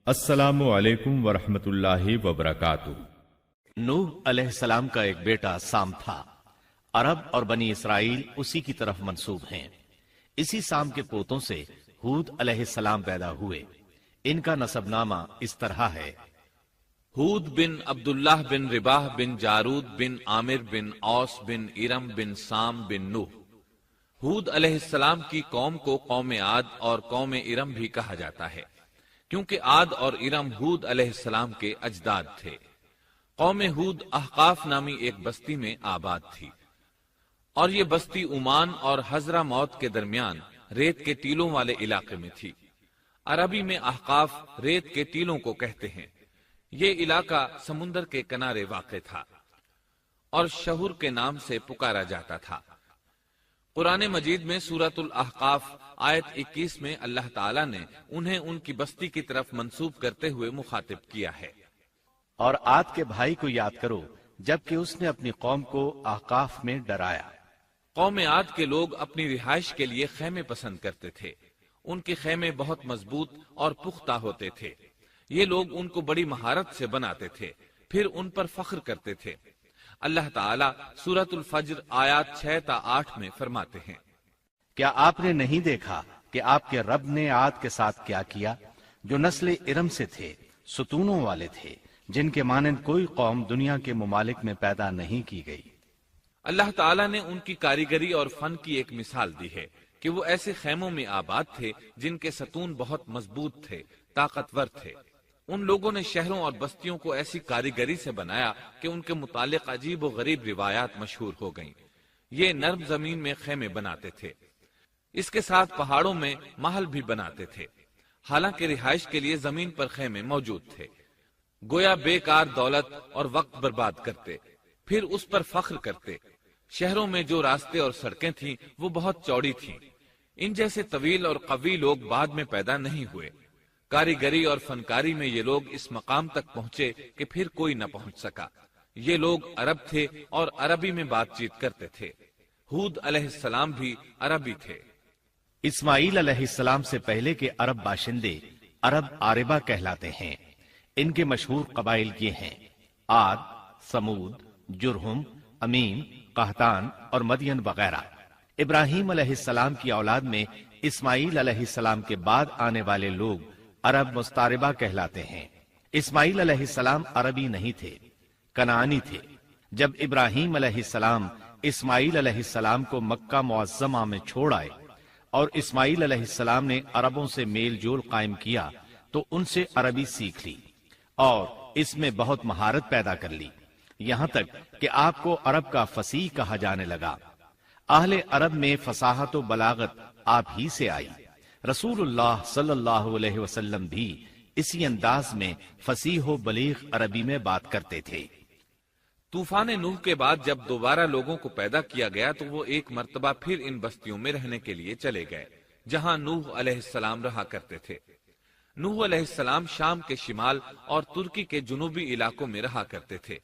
السلام علیکم ورحمۃ اللہ وبرکاتہ۔ نوح علیہ السلام کا ایک بیٹا سام تھا۔ عرب اور بنی اسرائیل اسی کی طرف منسوب ہیں۔ اسی سام کے پوتوں سے ہود علیہ السلام پیدا ہوئے۔ ان کا نسب نامہ اس طرح ہے: ہود بن عبداللہ بن رباح بن جارود بن عامر بن اوس بن ارم بن سام بن نوح۔ ہود علیہ السلام کی قوم کو قوم عاد اور قوم ارم بھی کہا جاتا ہے، کیونکہ عاد اور ارم ہود علیہ السلام کے اجداد تھے۔ قوم ہود احقاف نامی ایک بستی میں آباد تھی، اور یہ بستی عمان اور حضرہ موت کے درمیان ریت کے ٹیلوں والے علاقے میں تھی۔ عربی میں احقاف ریت کے ٹیلوں کو کہتے ہیں۔ یہ علاقہ سمندر کے کنارے واقع تھا اور شہر کے نام سے پکارا جاتا تھا۔ قرآن مجید میں سورۃ الاحقاف آیت 21 میں اللہ تعالیٰ نے انہیں ان کی بستی کی طرف منسوب کرتے ہوئے مخاطب کیا ہے۔ اور عاد کے بھائی کو یاد کرو جبکہ اس نے اپنی قوم کو احقاف میں ڈرایا۔ قوم عاد کے لوگ اپنی رہائش کے لیے خیمے پسند کرتے تھے۔ ان کے خیمے بہت مضبوط اور پختہ ہوتے تھے۔ یہ لوگ ان کو بڑی مہارت سے بناتے تھے، پھر ان پر فخر کرتے تھے۔ اللہ تعالیٰ سورۃ الفجر آیات 6 تا 8 میں فرماتے ہیں: کیا آپ نے نہیں دیکھا کہ آپ کے رب نے عاد کے ساتھ کیا کیا، جو نسل ارم سے تھے، ستونوں والے تھے، جن کے مانند کوئی قوم دنیا کے ممالک میں پیدا نہیں کی گئی۔ اللہ تعالیٰ نے ان کی کاریگری اور فن کی ایک مثال دی ہے کہ وہ ایسے خیموں میں آباد تھے جن کے ستون بہت مضبوط تھے، طاقتور تھے۔ ان لوگوں نے شہروں اور بستیوں کو ایسی کاریگری سے بنایا کہ ان کے متعلق عجیب و غریب روایات مشہور ہو گئیں۔ یہ نرم زمین میں خیمے بناتے تھے، اس کے ساتھ پہاڑوں میں محل بھی بناتے تھے۔ حالانکہ رہائش کے لیے زمین پر خیمے موجود تھے، گویا بیکار دولت اور وقت برباد کرتے، پھر اس پر فخر کرتے۔ شہروں میں جو راستے اور سڑکیں تھیں وہ بہت چوڑی تھیں۔ ان جیسے طویل اور قوی لوگ بعد میں پیدا نہیں ہوئے۔ کاریگری اور فنکاری میں یہ لوگ اس مقام تک پہنچے کہ پھر کوئی نہ پہنچ سکا۔ یہ لوگ عرب تھے اور عربی میں بات چیت کرتے تھے۔ ہود علیہ السلام بھی عربی تھے۔ اسماعیل علیہ السلام سے پہلے کے عرب باشندے عرب عاربہ کہلاتے ہیں۔ ان کے مشہور قبائل یہ ہیں: عاد، سمود، جرہم، امیم، قحطان اور مدین وغیرہ۔ ابراہیم علیہ السلام کی اولاد میں اسماعیل علیہ السلام کے بعد آنے والے لوگ عرب مستعربہ کہلاتے ہیں۔ اسماعیل علیہ السلام عربی نہیں تھے، کنعانی تھے۔ جب ابراہیم علیہ السلام اسماعیل علیہ السلام کو مکہ معظمہ میں چھوڑ آئے اور اسماعیل علیہ السلام نے عربوں سے میل جول قائم کیا تو ان سے عربی سیکھ لی اور اس میں بہت مہارت پیدا کر لی، یہاں تک کہ آپ کو عرب کا فصیح کہا جانے لگا۔ اہل عرب میں فصاحت و بلاغت آپ ہی سے آئی۔ رسول اللہ صلی اللہ علیہ وسلم بھی اسی انداز میں فصیح و بلیغ عربی میں بات کرتے تھے۔ طوفان نوح کے بعد جب دوبارہ لوگوں کو پیدا کیا گیا تو وہ ایک مرتبہ پھر ان بستیوں میں رہنے کے لیے چلے گئے جہاں نوح علیہ السلام رہا کرتے تھے۔ نوح علیہ السلام شام کے شمال اور ترکی کے جنوبی علاقوں میں رہا کرتے تھے۔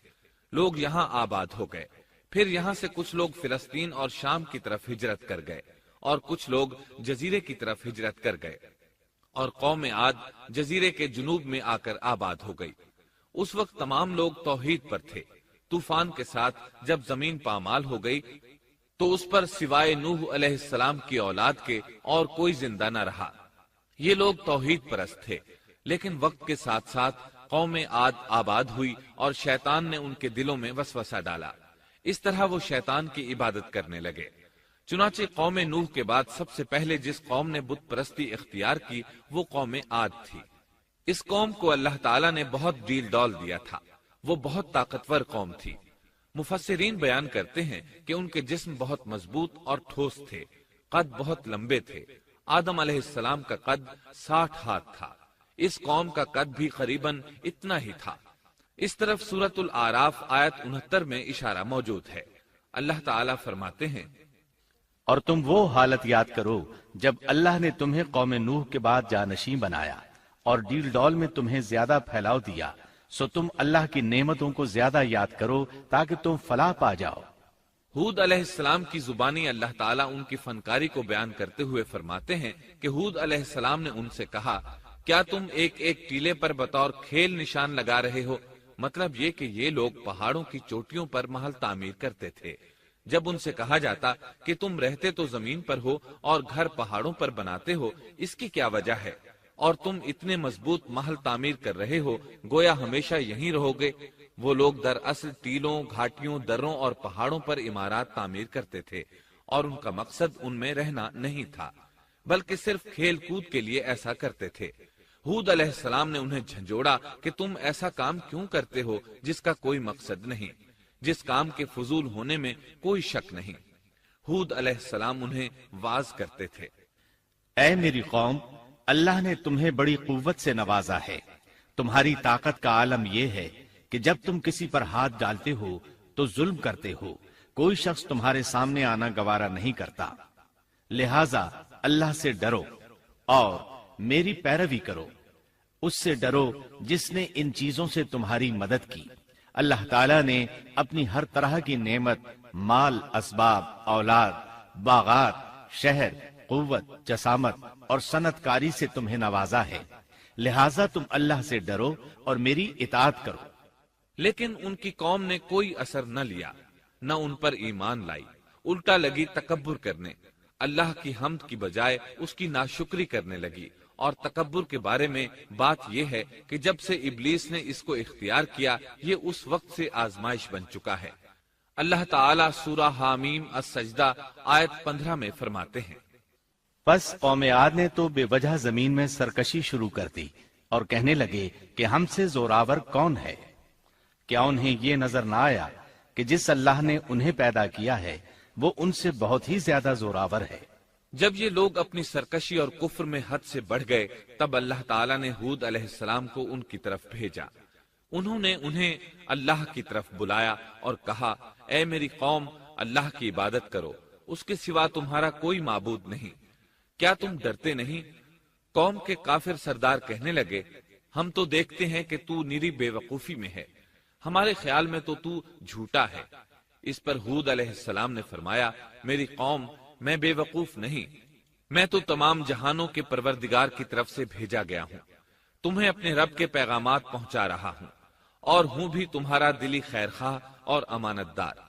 لوگ یہاں آباد ہو گئے، پھر یہاں سے کچھ لوگ فلسطین اور شام کی طرف ہجرت کر گئے اور کچھ لوگ جزیرے کی طرف ہجرت کر گئے، اور قوم عاد جزیرے کے جنوب میں آ کر آباد ہو گئی۔ اس وقت تمام لوگ توحید پر تھے۔ طوفان کے ساتھ جب زمین پامال ہو گئی تو اس پر سوائے نوح علیہ السلام کی اولاد کے اور کوئی زندہ نہ رہا۔ یہ لوگ توحید پرست تھے، لیکن وقت کے ساتھ ساتھ قوم عاد آباد ہوئی اور شیطان نے ان کے دلوں میں وسوسہ ڈالا۔ اس طرح وہ شیطان کی عبادت کرنے لگے۔ چنانچہ قوم نوح کے بعد سب سے پہلے جس قوم نے بت پرستی اختیار کی وہ قوم عاد تھی۔ اس قوم کو اللہ تعالیٰ نے بہت ڈیل ڈال دیا تھا، وہ بہت طاقتور قوم تھی۔ مفسرین بیان کرتے ہیں کہ ان کے جسم بہت مضبوط اور ٹھوس تھے، قد بہت لمبے تھے۔ آدم علیہ السلام کا قد 60 ہاتھ تھا، اس قوم کا قد بھی قریباً اتنا ہی تھا۔ اس طرف سورۃ الاعراف آیت 69 میں اشارہ موجود ہے۔ اللہ تعالیٰ فرماتے ہیں: اور تم وہ حالت یاد کرو جب اللہ نے تمہیں قوم نوح کے بعد جانشین بنایا اور ڈیل ڈول میں تمہیں زیادہ پھیلاؤ دیا، سو تم اللہ کی نعمتوں کو زیادہ یاد کرو تاکہ تم فلاح پا جاؤ۔ ہود علیہ السلام کی زبانی اللہ تعالیٰ ان کی فنکاری کو بیان کرتے ہوئے فرماتے ہیں کہ ہود علیہ السلام نے ان سے کہا: کیا تم ایک ایک ٹیلے پر بطور کھیل نشان لگا رہے ہو؟ مطلب یہ کہ یہ لوگ پہاڑوں کی چوٹیوں پر محل تعمیر کرتے تھے۔ جب ان سے کہا جاتا کہ تم رہتے تو زمین پر ہو اور گھر پہاڑوں پر بناتے ہو، اس کی کیا وجہ ہے؟ اور تم اتنے مضبوط محل تعمیر کر رہے ہو، گویا ہمیشہ یہیں رہو گے۔ وہ لوگ دراصل ٹیلوں، گھاٹیوں، دروں اور پہاڑوں پر عمارات تعمیر کرتے تھے، اور ان کا مقصد ان میں رہنا نہیں تھا، بلکہ صرف کھیل کود کے لیے ایسا کرتے تھے۔ ہود علیہ السلام نے انہیں جھنجھوڑا کہ تم ایسا کام کیوں کرتے ہو جس کا کوئی مقصد نہیں، جس کام کے فضول ہونے میں کوئی شک نہیں۔ ہود علیہ السلام انہیں واز کرتے تھے، اے میری قوم، اللہ نے تمہیں بڑی قوت سے نوازا ہے۔ تمہاری طاقت کا عالم یہ ہے کہ جب تم کسی پر ہاتھ ڈالتے ہو تو ظلم کرتے ہو، کوئی شخص تمہارے سامنے آنا گوارا نہیں کرتا، لہذا اللہ سے ڈرو اور میری پیروی کرو۔ اس سے ڈرو جس نے ان چیزوں سے تمہاری مدد کی۔ اللہ تعالیٰ نے اپنی ہر طرح کی نعمت، مال، اسباب، اولاد، باغات، شہر، قوت، جسامت اور صنعت کاری سے تمہیں نوازا ہے، لہذا تم اللہ سے ڈرو اور میری اطاعت کرو۔ لیکن ان کی قوم نے کوئی اثر نہ لیا، نہ ان پر ایمان لائی، الٹا لگی تکبر کرنے، اللہ کی حمد کی بجائے اس کی ناشکری کرنے لگی۔ اور تکبر کے بارے میں بات یہ ہے کہ جب سے ابلیس نے اس کو اختیار کیا، یہ اس وقت سے آزمائش بن چکا ہے۔ اللہ تعالیٰ سورہ حامیم السجدہ آیت 15 میں فرماتے ہیں، پس قوم عاد نے تو بے وجہ زمین میں سرکشی شروع کر دی اور کہنے لگے کہ ہم سے زوراور کون ہے؟ کیا انہیں یہ نظر نہ آیا کہ جس اللہ نے انہیں پیدا کیا ہے وہ ان سے بہت ہی زیادہ زوراور ہے؟ جب یہ لوگ اپنی سرکشی اور کفر میں حد سے بڑھ گئے، تب اللہ تعالیٰ نے ہود علیہ السلام کو ان کی طرف بھیجا۔ انہوں نے انہیں اللہ کی طرف بلایا اور کہا، اے میری قوم، اللہ کی عبادت کرو، اس کے سوا تمہارا کوئی معبود نہیں۔ کیا تم ڈرتے نہیں؟ قوم کے کافر سردار کہنے لگے، ہم تو دیکھتے ہیں کہ تو نری بے وقوفی میں ہے، ہمارے خیال میں تو جھوٹا ہے۔ اس پر ہود علیہ السلام نے فرمایا، میری قوم، میں بے وقوف نہیں، میں تو تمام جہانوں کے پروردگار کی طرف سے بھیجا گیا ہوں، تمہیں اپنے رب کے پیغامات پہنچا رہا ہوں، اور ہوں بھی تمہارا دلی خیر خواہ اور امانت دار۔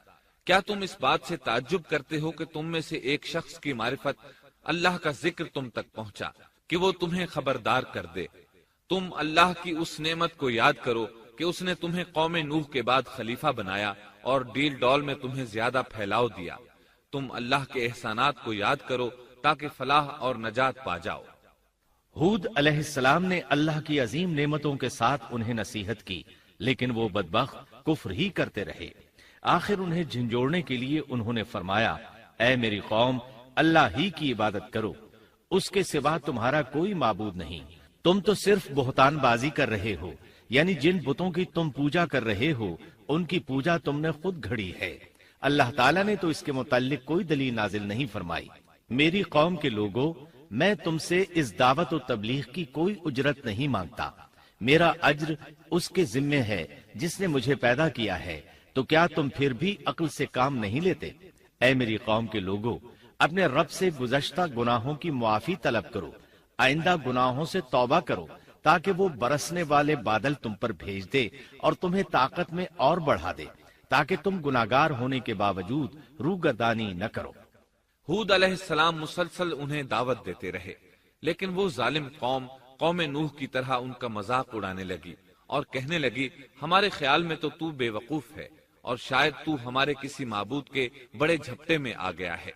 کیا تم اس بات سے تعجب کرتے ہو کہ تم میں سے ایک شخص کی معرفت، اللہ کا ذکر تم تک پہنچا کہ وہ تمہیں خبردار کر دے؟ تم اللہ کی اس نعمت کو یاد کرو کہ اس نے تمہیں قوم نوح کے بعد خلیفہ بنایا اور ڈیل ڈول میں تمہیں زیادہ پھیلاؤ دیا۔ تم اللہ کے احسانات کو یاد کرو تاکہ فلاح اور نجات پا جاؤ۔ ہود علیہ السلام نے اللہ کی عظیم نعمتوں کے ساتھ انہیں نصیحت کی، لیکن وہ بدبخت کفر ہی کرتے رہے۔ آخر انہیں جھنجھوڑنے کے لیے انہوں نے فرمایا، اے میری قوم، اللہ ہی کی عبادت کرو، اس کے سوا تمہارا کوئی معبود نہیں۔ تم تو صرف بہتان بازی کر رہے ہو، یعنی جن بتوں کی تم پوجا کر رہے ہو ان کی پوجا تم نے خود گھڑی ہے۔ اللہ تعالیٰ نے تو اس کے متعلق کوئی دلیل نازل نہیں فرمائی۔ میری قوم کے لوگوں، میں تم سے اس دعوت و تبلیغ کی کوئی اجرت نہیں مانگتا، میرا اجر اس کے ذمے ہے جس نے مجھے پیدا کیا ہے، تو کیا تم پھر بھی عقل سے کام نہیں لیتے؟ اے میری قوم کے لوگوں، اپنے رب سے گزشتہ گناہوں کی معافی طلب کرو، آئندہ گناہوں سے توبہ کرو، تاکہ وہ برسنے والے بادل تم پر بھیج دے اور تمہیں طاقت میں اور بڑھا دے، تاکہ تم گناہگار ہونے کے باوجود روگردانی نہ کرو۔ ہود علیہ السلام مسلسل انہیں دعوت دیتے رہے، لیکن وہ ظالم قوم نوح کی طرح ان کا مذاق اڑانے لگی اور کہنے لگی، ہمارے خیال میں تو بے وقوف ہے، اور شاید تو ہمارے کسی معبود کے بڑے جھپٹے میں آ گیا ہے،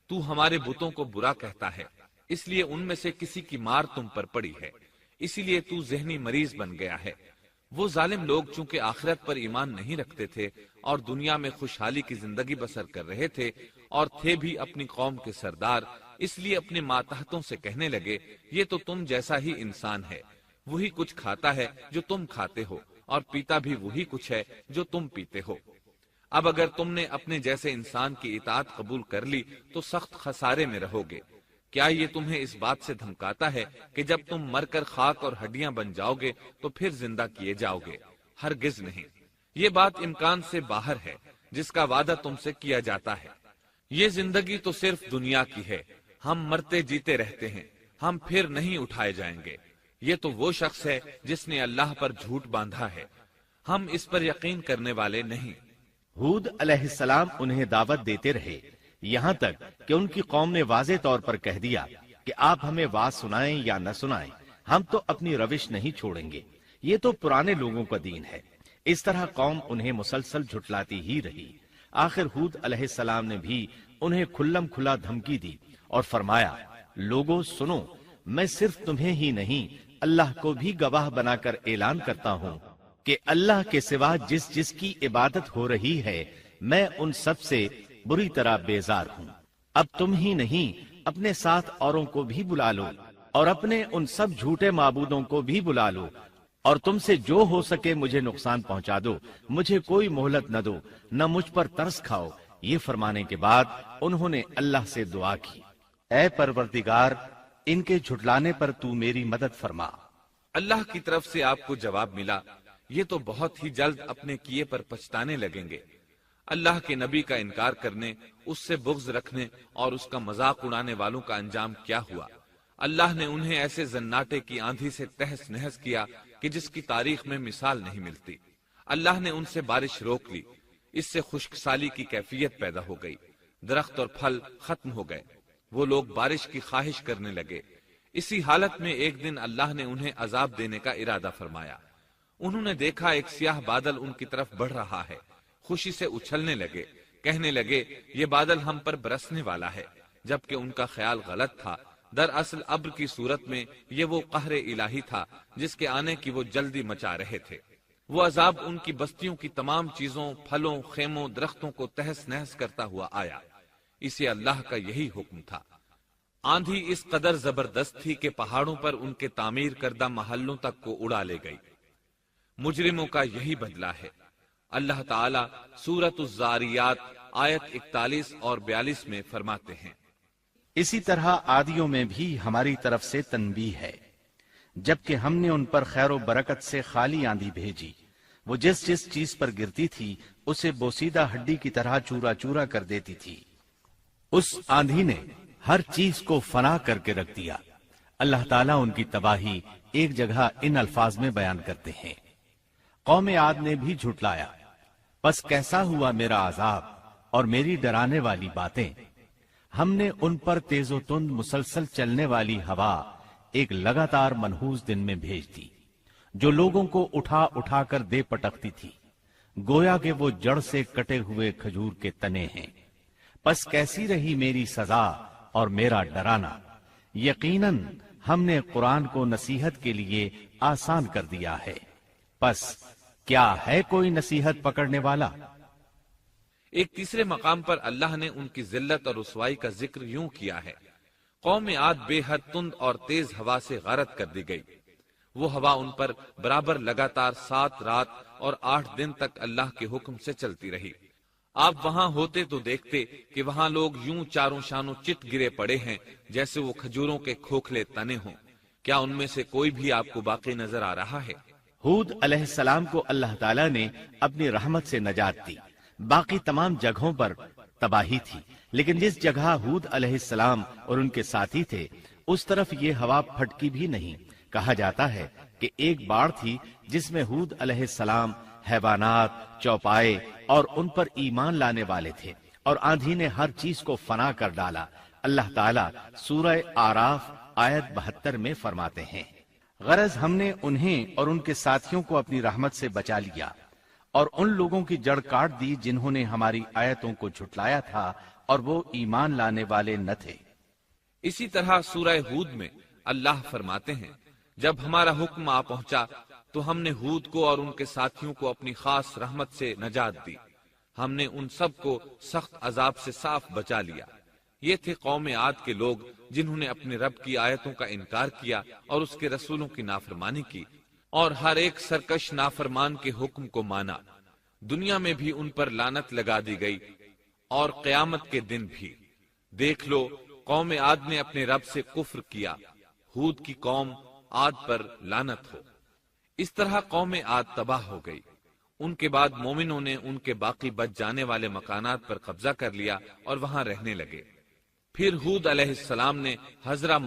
تو ہمارے بتوں کو برا کہتا ہے، اس لیے ان میں سے کسی کی مار تم پر پڑی ہے، اسی لیے تو ذہنی مریض بن گیا ہے۔ وہ ظالم لوگ چونکہ آخرت پر ایمان نہیں رکھتے تھے اور دنیا میں خوشحالی کی زندگی بسر کر رہے تھے اور تھے بھی اپنی قوم کے سردار، اس لیے اپنے ماتحتوں سے کہنے لگے، یہ تو تم جیسا ہی انسان ہے، وہی کچھ کھاتا ہے جو تم کھاتے ہو اور پیتا بھی وہی کچھ ہے جو تم پیتے ہو۔ اب اگر تم نے اپنے جیسے انسان کی اطاعت قبول کر لی تو سخت خسارے میں رہو گے۔ کیا یہ تمہیں اس بات سے دھمکاتا ہے کہ جب تم مر کر خاک اور ہڈیاں بن جاؤ گے تو پھر زندہ کیے جاؤ گے؟ ہرگز نہیں، یہ بات امکان سے باہر ہے جس کا وعدہ تم سے کیا جاتا ہے۔ یہ زندگی تو صرف دنیا کی ہے، ہم مرتے جیتے رہتے ہیں، ہم پھر نہیں اٹھائے جائیں گے۔ یہ تو وہ شخص ہے جس نے اللہ پر جھوٹ باندھا ہے، ہم اس پر یقین کرنے والے نہیں۔ ہود علیہ السلام انہیں دعوت دیتے رہے یہاں تک کہ ان کی قوم نے واضح طور پر کہہ دیا کہ آپ ہمیں واز سنائیں یا نہ سنائیں، ہم تو اپنی روش نہیں چھوڑیں گے، یہ تو پرانے لوگوں کا دین ہے۔ اس طرح قوم انہیں مسلسل جھٹلاتی ہی رہی۔ آخر ہود علیہ السلام نے بھی انہیں کھلم کھلا دھمکی دی اور فرمایا، لوگو سنو، میں صرف تمہیں ہی نہیں اللہ کو بھی گواہ بنا کر اعلان کرتا ہوں کہ اللہ کے سوا جس کی عبادت ہو رہی ہے میں ان سب سے بری طرح بیزار ہوں۔ اب تم ہی نہیں اپنے ساتھ اوروں کو بھی بلا لو اور اپنے ان سب جھوٹے معبودوں کو بھی بلا لو، اور تم سے جو ہو سکے مجھے نقصان پہنچا دو، مجھے کوئی مہلت نہ دو، نہ مجھ پر ترس کھاؤ۔ یہ فرمانے کے بعد انہوں نے اللہ سے دعا کی، اے پروردگار، ان کے جھٹلانے پر تو میری مدد فرما۔ اللہ کی طرف سے آپ کو جواب ملا، یہ تو بہت ہی جلد اپنے کیے پر پچھتانے لگیں گے۔ اللہ کے نبی کا انکار کرنے، اس سے بغض رکھنے اور اس کا مذاق اڑانے والوں کا انجام کیا ہوا؟ اللہ نے انہیں ایسے زناٹے کی آندھی سے تہس نہس کیا کہ جس کی تاریخ میں مثال نہیں ملتی۔ اللہ نے ان سے بارش روک لی، اس سے خشک سالی کی کیفیت پیدا ہو گئی، درخت اور پھل ختم ہو گئے، وہ لوگ بارش کی خواہش کرنے لگے۔ اسی حالت میں ایک دن اللہ نے انہیں عذاب دینے کا ارادہ فرمایا۔ انہوں نے دیکھا ایک سیاہ بادل ان کی طرف بڑھ رہا ہے، خوشی سے اچھلنے لگے، کہنے لگے یہ بادل ہم پر برسنے والا ہے، جبکہ ان کا خیال غلط تھا۔ دراصل ابر کی صورت میں یہ وہ قہر الہی تھا جس کے آنے کی وہ جلدی مچا رہے تھے۔ وہ عذاب ان کی بستیوں کی تمام چیزوں، پھلوں، خیموں، درختوں کو تہس نہس کرتا ہوا آیا۔ اسے اللہ کا یہی حکم تھا۔ آندھی اس قدر زبردست تھی کہ پہاڑوں پر ان کے تعمیر کردہ محلوں تک کو اڑا لے گئی۔ مجرموں کا یہی بدلہ ہے۔ اللہ تعالیٰ سورۃ الزاریات آیت 41 اور 42 میں فرماتے ہیں، اسی طرح عادیوں میں بھی ہماری طرف سے تنبیہ ہے، جبکہ ہم نے ان پر خیر و برکت سے خالی آندھی بھیجی، وہ جس چیز پر گرتی تھی اسے بوسیدہ ہڈی کی طرح چورا چورا کر دیتی تھی۔ اس آندھی نے ہر چیز کو فنا کر کے رکھ دیا۔ اللہ تعالیٰ ان کی تباہی ایک جگہ ان الفاظ میں بیان کرتے ہیں، قوم عاد نے بھی جھٹلایا، پس کیسا ہوا میرا عذاب اور میری ڈرانے والی باتیں۔ ہم نے ان پر تیز و تند مسلسل چلنے والی ہوا ایک لگاتار منحوس دن میں بھیج دی، جو لوگوں کو اٹھا اٹھا کر دے پٹکتی تھی، گویا کہ وہ جڑ سے کٹے ہوئے کھجور کے تنے ہیں۔ پس کیسی رہی میری سزا اور میرا ڈرانا۔ یقیناً ہم نے قرآن کو نصیحت کے لیے آسان کر دیا ہے، پس کیا ہے کوئی نصیحت پکڑنے والا؟ ایک تیسرے مقام پر اللہ نے ان کی ذلت اور رسوائی کا ذکر یوں کیا ہے، قوم عاد بے حد تند اور تیز ہوا سے غارت کر دی گئی۔ وہ ہوا ان پر برابر لگاتار 7 رات اور 8 دن تک اللہ کے حکم سے چلتی رہی۔ آپ وہاں ہوتے تو دیکھتے کہ وہاں لوگ یوں چاروں شانوں چت گرے پڑے ہیں جیسے وہ کھجوروں کے کھوکھلے تنے ہوں۔ کیا ان میں سے کوئی بھی آپ کو باقی نظر آ رہا ہے؟ ہود علیہ السلام کو اللہ تعالیٰ نے اپنی رحمت سے نجات دی، باقی تمام جگہوں پر تباہی تھی، لیکن جس جگہ ہود علیہ السلام اور ان کے ساتھی تھے اس طرف یہ ہوا پھٹکی بھی نہیں۔ کہا جاتا ہے کہ ایک باڑ تھی جس میں ہود علیہ السلام، حیوانات، چوپائے اور ان پر ایمان لانے والے تھے، اور آندھی نے ہر چیز کو فنا کر ڈالا۔ اللہ تعالیٰ سورہ آراف آیت 72 میں فرماتے ہیں، غرض ہم نے انہیں اور ان کے ساتھیوں کو اپنی رحمت سے بچا لیا اور ان لوگوں کی جڑ کاٹ دی جنہوں نے ہماری آیتوں کو جھٹلایا تھا اور وہ ایمان لانے والے نہ تھے۔ اسی طرح سورہ ہود میں اللہ فرماتے ہیں، جب ہمارا حکم آ پہنچا تو ہم نے ہود کو اور ان کے ساتھیوں کو اپنی خاص رحمت سے نجات دی، ہم نے ان سب کو سخت عذاب سے صاف بچا لیا۔ یہ تھے قوم عاد کے لوگ جنہوں نے اپنے رب کی آیتوں کا انکار کیا اور اس کے رسولوں کی نافرمانی کی، اور ہر ایک سرکش نافرمان کے حکم کو مانا۔ دنیا میں بھی ان پر لعنت لگا دی گئی اور قیامت کے دن بھی۔ دیکھ لو، قوم عاد نے اپنے رب سے کفر کیا، ہود کی قوم عاد پر لعنت ہو۔ اس طرح قوم عاد تباہ ہو گئی۔ ان کے بعد مومنوں نے ان کے باقی بچ جانے والے مکانات پر قبضہ کر لیا اور وہاں رہنے لگے۔ پھر ہود علیہ السلام نے حضرہ